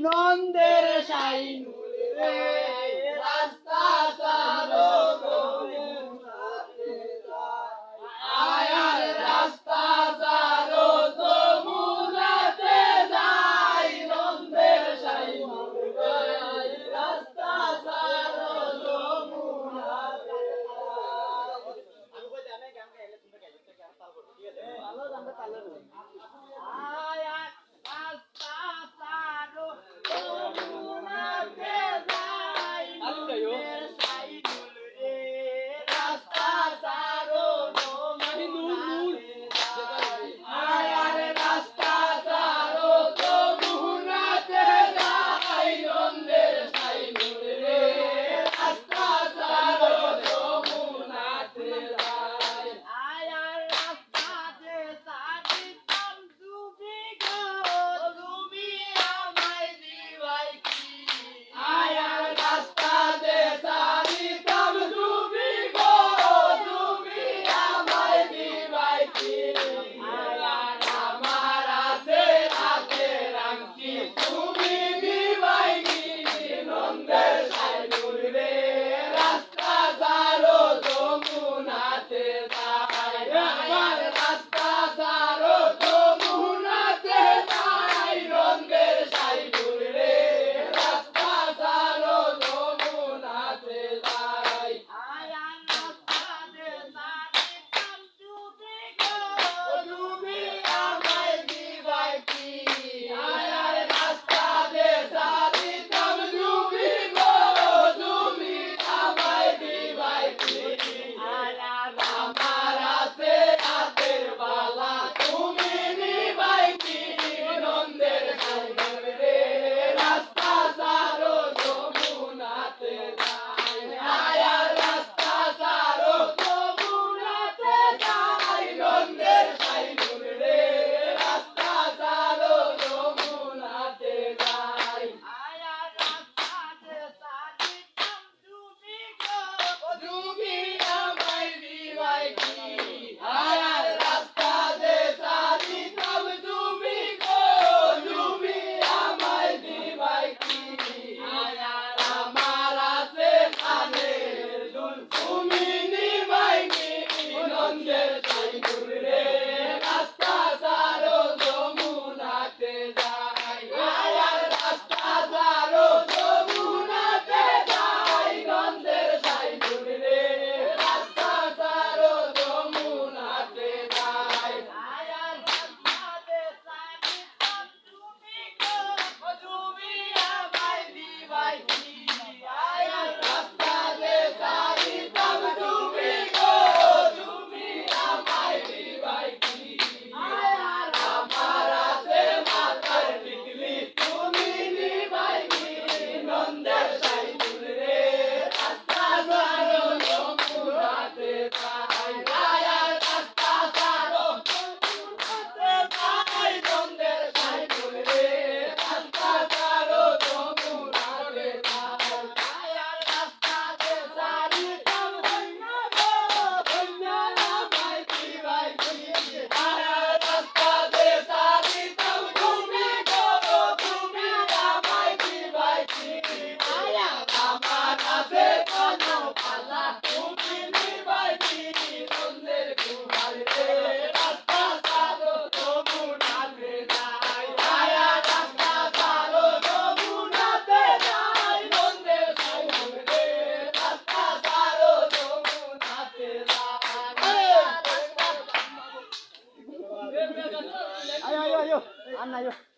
নন্দের সাইনুল রে রাস্তা চালো যমুনাতে যায় আয়ার রাস্তা চালো যমুনাতে যায় নন্দের সাইনুল রে রাস্তা চালো যমুনাতে যায় আমি কই জানে গান গাইলে তুমি গাইলে তো গান তাল করবে ঠিক আছে ভালো গানটা তাল করবে আয়ার রাস্তা চালো যমুনাতে যায় নন্দের সাইনুল রে রাস্তা চালো যমুনাতে যায় আয়ার রাস্তা চালো যমুনাতে যায় নন্দের সাইনুল রে রাস্তা চালো যমুনাতে যায় আয়ার রাস্তা যে সাদিতাম তুমি গো তুমি আমায় দিবাই কি আয়ার রাস্তা যে সাদিতাম তুমি গো তুমি আমায় দিবাই কি আয়ার আমার আছে রাতের আংটি তুমি দিবাই কি নন্দের সাইনুল রে রাস্তা চালো যমুনাতে যায় আয়ার রাস্তা চালো যমুনাতে যায় নন্দের সাইনুল রে রাস্তা চালো যমুনাতে যায় আয়ার রাস্তা যে সাদিতাম তুমি গো তুমি আমায় দিবাই কি আয়ার রাস্তা যে সাদিতাম তুমি গো তুমি আমায় দিবাই কি আয়ার আমার আছে রাতের বালা তুমি নিবাই কি নন্দের সাইনুল রে রাস্তা চালো যমুনাতে যায় আয়ার রাস্তা চালো যমুনাতে যায় নন্দের সাইনুল রে রাস্তা চালো যমুনাতে যায় আয়ার রাস্তা যে সাদিতাম তুমি গো তুমি আমায় দিবাই কি আয়ার রাস্তা যে সাদিতাম তুমি গো তুমি আমায় দিবাই কি আয়ার আমার আছে কানের দুল তুমি নিবাই কি নন্দের সাইনুল রে রাস্তা চালো যমুনাতে যায় আয়ার রাস্তা চালো যমুনাতে যায় নন্দের সাইনুল রে রাস্তা চালো যমুনাতে যায় আয়ার রাস্তা যে সাদিতাম তুমি গো তুমি আমায় দিবাই কি আয়ার রাস্তা যে সাদিতাম তুমি গো তুমি আমায় দিবাই কি আয়ার আমার আছে মাথার টিকলি তুমি নিবাই কি নন্দের সাইনুল রে রাস্তা চালো যমুনাতে যায় আয়ার রাস্তা চালো যমুনাতে যায় নন্দের সাইনুল রে রাস্তা চালো যমুনাতে যায় আয়ার রাস্তা যে সাদিতাম তুমি গো তুমি আমায় দিবাই কি আয়ার রাস্তা যে সাদিতাম তুমি গো তুমি আমায় দিবাই কি আয়ার আমার আছে কোনো পালা তুমি নিবাই কি নন্দের কুমার রে রাস্তা চালো যমুনাতে যায় আয়ার রাস্তা চালো যমুনাতে যায় নন্দের সাইনুল রে রাস্তা চালো যমুনাতে যায় আয় আয় আয় আয় আয়